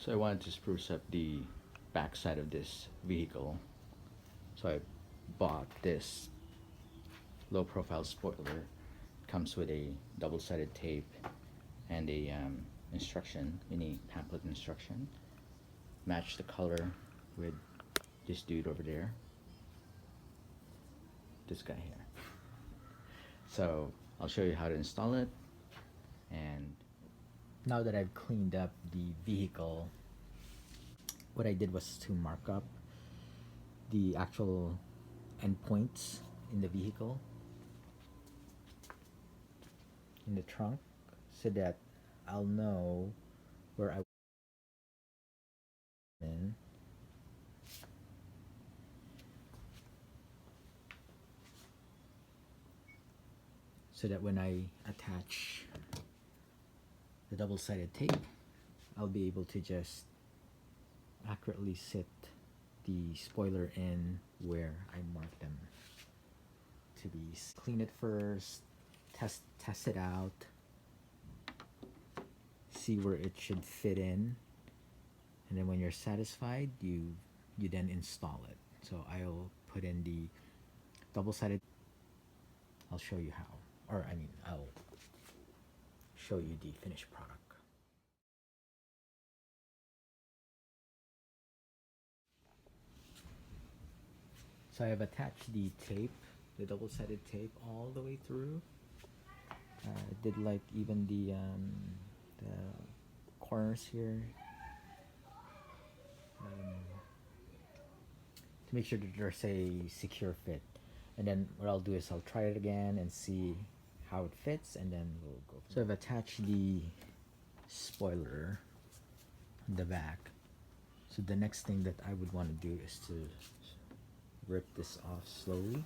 So I wanted to spruce up the backside of this vehicle. So I bought this low profile spoiler. It comes with a double-sided tape and a mini pamphlet instruction. Match the color with this dude over there. This guy here. So I'll show you how to install it. And now that I've cleaned up the vehicle, what I did was to mark up the actual endpoints in the vehicle, in the trunk, so that I'll know where I in. So that when I attach the double-sided tape, I'll be able to just accurately sit the spoiler in where I mark them to be. Clean it first, test it out, see where it should fit in, and then when you're satisfied, you then install it. So I'll put in the double-sided. I'll show you how, or I mean, I'll show you the finished product. So I have attached the tape, the double-sided tape, all the way through. I did like even the corners here, to make sure that there's a secure fit. And then what I'll do is I'll try it again and see how it fits, and then we'll go. So I've attached the spoiler in the back. So the next thing that I would want to do is to rip this off slowly.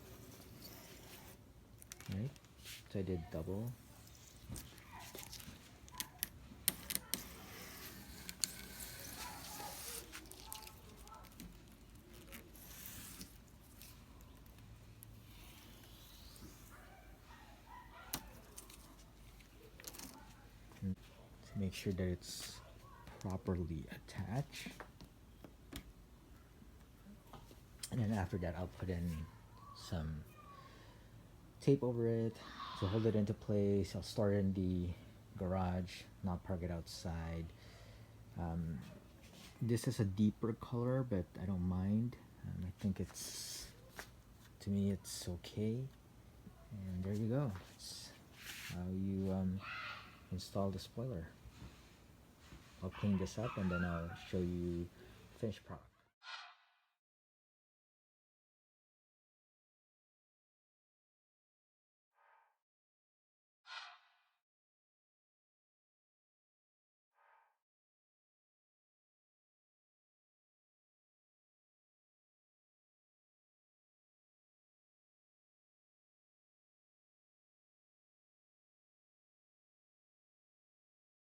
Right? So I did double. To make sure that it's properly attached. And then after that, I'll put in some tape over it to hold it into place. I'll store it in the garage, not park it outside. This is a deeper color, but I don't mind. I think to me, it's okay. And there you go. That's how you install the spoiler. I'll clean this up and then I'll show you the finished product.